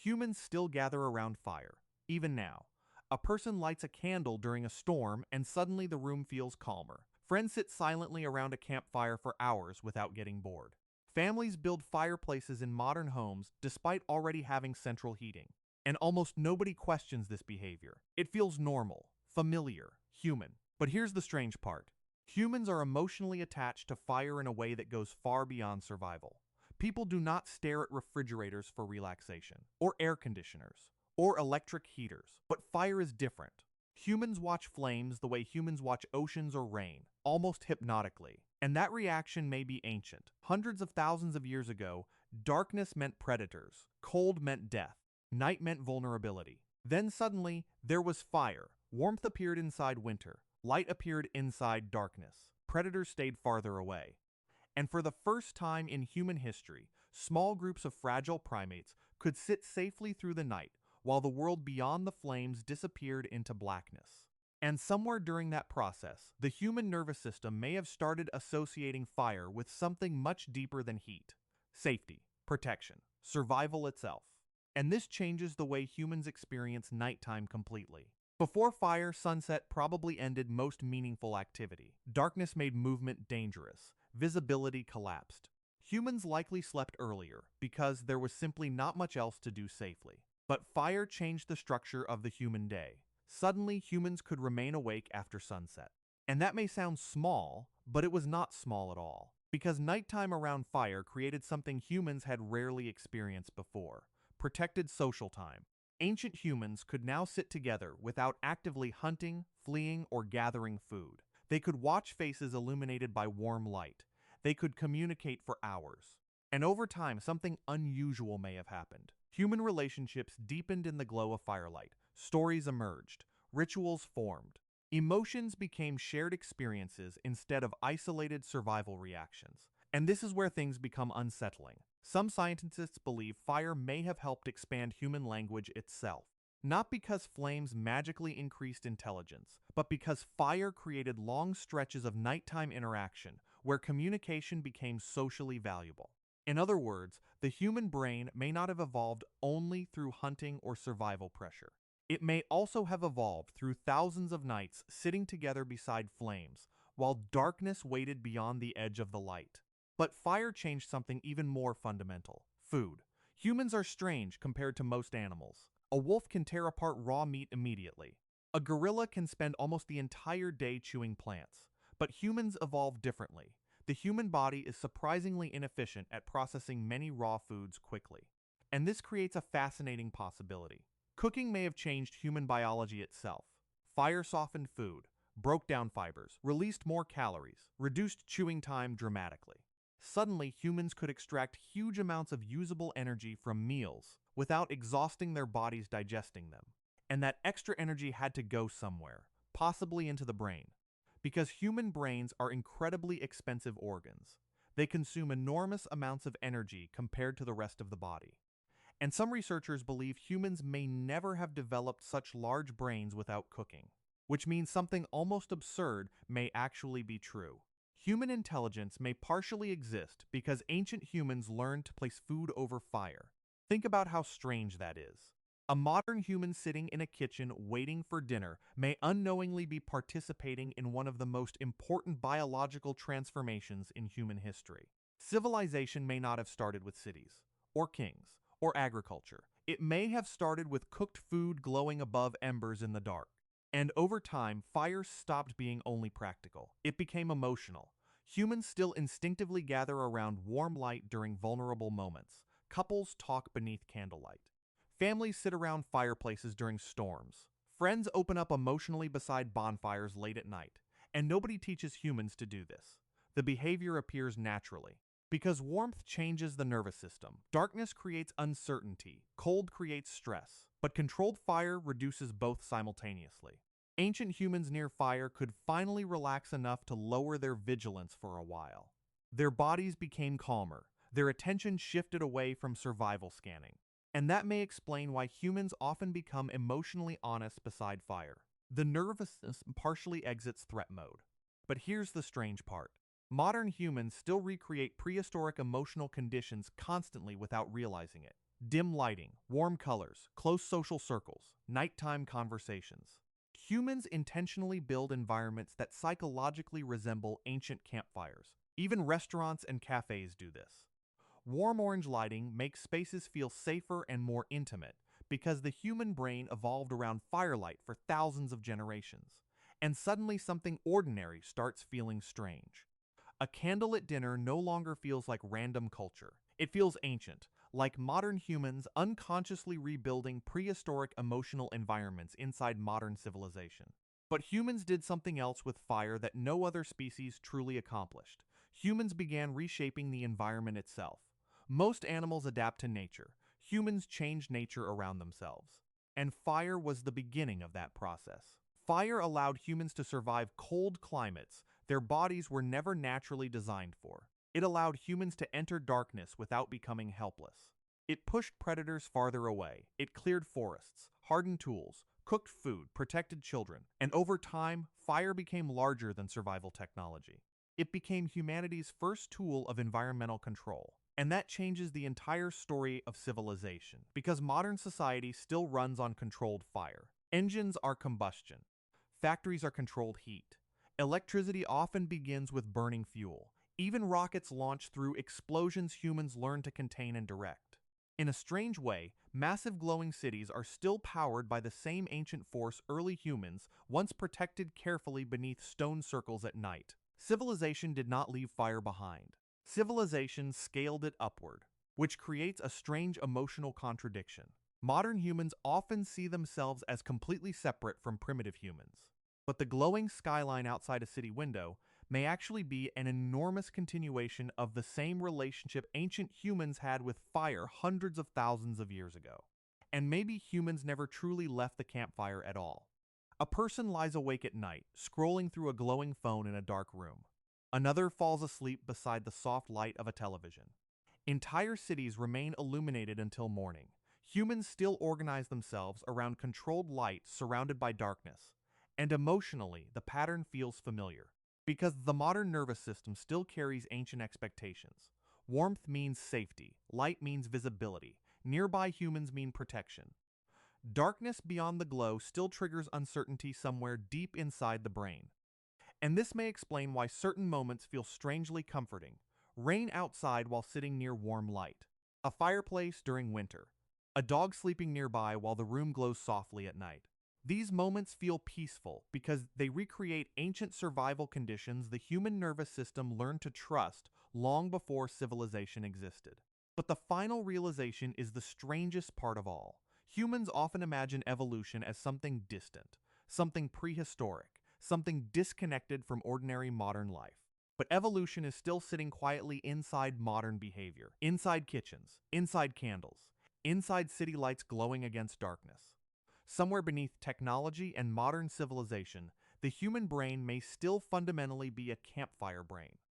Humans still gather around fire, even now. A person lights a candle during a storm and suddenly the room feels calmer. Friends sit silently around a campfire for hours without getting bored. Families build fireplaces in modern homes despite already having central heating. And almost nobody questions this behavior. It feels normal, familiar, human. But here's the strange part. Humans are emotionally attached to fire in a way that goes far beyond survival. People do not stare at refrigerators for relaxation, or air conditioners, or electric heaters. But fire is different. Humans watch flames the way humans watch oceans or rain, almost hypnotically. And that reaction may be ancient. Hundreds of thousands of years ago, darkness meant predators, cold meant death, night meant vulnerability. Then suddenly, there was fire. Warmth appeared inside winter. Light appeared inside darkness. Predators stayed farther away. And for the first time in human history, small groups of fragile primates could sit safely through the night while the world beyond the flames disappeared into blackness. And somewhere during that process, the human nervous system may have started associating fire with something much deeper than heat: safety, protection, survival itself. And this changes the way humans experience nighttime completely. Before fire, sunset probably ended most meaningful activity. Darkness made movement dangerous. Visibility collapsed. Humans likely slept earlier because there was simply not much else to do safely. But fire changed the structure of the human day. Suddenly, humans could remain awake after sunset. And that may sound small, but it was not small at all. Because nighttime around fire created something humans had rarely experienced before: protected social time. Ancient humans could now sit together without actively hunting, fleeing, or gathering food. They could watch faces illuminated by warm light. They could communicate for hours. And over time, something unusual may have happened. Human relationships deepened in the glow of firelight. Stories emerged. Rituals formed. Emotions became shared experiences instead of isolated survival reactions. And this is where things become unsettling. Some scientists believe fire may have helped expand human language itself. Not because flames magically increased intelligence, but because fire created long stretches of nighttime interaction where communication became socially valuable. In other words, the human brain may not have evolved only through hunting or survival pressure. It may also have evolved through thousands of nights sitting together beside flames, while darkness waited beyond the edge of the light. But fire changed something even more fundamental: food. Humans are strange compared to most animals. A wolf can tear apart raw meat immediately. A gorilla can spend almost the entire day chewing plants. But humans evolved differently. The human body is surprisingly inefficient at processing many raw foods quickly. And this creates a fascinating possibility. Cooking may have changed human biology itself. Fire softened food, broke down fibers, released more calories, reduced chewing time dramatically. Suddenly, humans could extract huge amounts of usable energy from meals without exhausting their bodies digesting them. And that extra energy had to go somewhere, possibly into the brain. Because human brains are incredibly expensive organs. They consume enormous amounts of energy compared to the rest of the body. And some researchers believe humans may never have developed such large brains without cooking, which means something almost absurd may actually be true. Human intelligence may partially exist because ancient humans learned to place food over fire. Think about how strange that is. A modern human sitting in a kitchen waiting for dinner may unknowingly be participating in one of the most important biological transformations in human history. Civilization may not have started with cities, or kings, or agriculture. It may have started with cooked food glowing above embers in the dark. And over time, fire stopped being only practical. It became emotional. Humans still instinctively gather around warm light during vulnerable moments. Couples talk beneath candlelight. Families sit around fireplaces during storms. Friends open up emotionally beside bonfires late at night. And nobody teaches humans to do this. The behavior appears naturally. Because warmth changes the nervous system. Darkness creates uncertainty. Cold creates stress. But controlled fire reduces both simultaneously. Ancient humans near fire could finally relax enough to lower their vigilance for a while. Their bodies became calmer. Their attention shifted away from survival scanning. And that may explain why humans often become emotionally honest beside fire. The nervous system partially exits threat mode. But here's the strange part. Modern humans still recreate prehistoric emotional conditions constantly without realizing it. Dim lighting, warm colors, close social circles, nighttime conversations. Humans intentionally build environments that psychologically resemble ancient campfires. Even restaurants and cafes do this. Warm orange lighting makes spaces feel safer and more intimate because the human brain evolved around firelight for thousands of generations. And suddenly something ordinary starts feeling strange. A candlelit dinner no longer feels like random culture. It feels ancient, like modern humans unconsciously rebuilding prehistoric emotional environments inside modern civilization. But humans did something else with fire that no other species truly accomplished. Humans began reshaping the environment itself. Most animals adapt to nature. Humans change nature around themselves. And fire was the beginning of that process. Fire allowed humans to survive cold climates their bodies were never naturally designed for. It allowed humans to enter darkness without becoming helpless. It pushed predators farther away. It cleared forests, hardened tools, cooked food, protected children, and over time, fire became larger than survival technology. It became humanity's first tool of environmental control. And that changes the entire story of civilization, because modern society still runs on controlled fire. Engines are combustion. Factories are controlled heat. Electricity often begins with burning fuel. Even rockets launch through explosions humans learn to contain and direct. In a strange way, massive glowing cities are still powered by the same ancient force early humans once protected carefully beneath stone circles at night. Civilization did not leave fire behind. Civilization scaled it upward, which creates a strange emotional contradiction. Modern humans often see themselves as completely separate from primitive humans. But the glowing skyline outside a city window may actually be an enormous continuation of the same relationship ancient humans had with fire hundreds of thousands of years ago. And maybe humans never truly left the campfire at all. A person lies awake at night, scrolling through a glowing phone in a dark room. Another falls asleep beside the soft light of a television. Entire cities remain illuminated until morning. Humans still organize themselves around controlled light surrounded by darkness. And emotionally, the pattern feels familiar. Because the modern nervous system still carries ancient expectations. Warmth means safety, light means visibility, nearby humans mean protection. Darkness beyond the glow still triggers uncertainty somewhere deep inside the brain. And this may explain why certain moments feel strangely comforting. Rain outside while sitting near warm light. A fireplace during winter. A dog sleeping nearby while the room glows softly at night. These moments feel peaceful because they recreate ancient survival conditions the human nervous system learned to trust long before civilization existed. But the final realization is the strangest part of all. Humans often imagine evolution as something distant, something prehistoric, something disconnected from ordinary modern life. But evolution is still sitting quietly inside modern behavior, inside kitchens, inside candles, inside city lights glowing against darkness. Somewhere beneath technology and modern civilization, the human brain may still fundamentally be a campfire brain.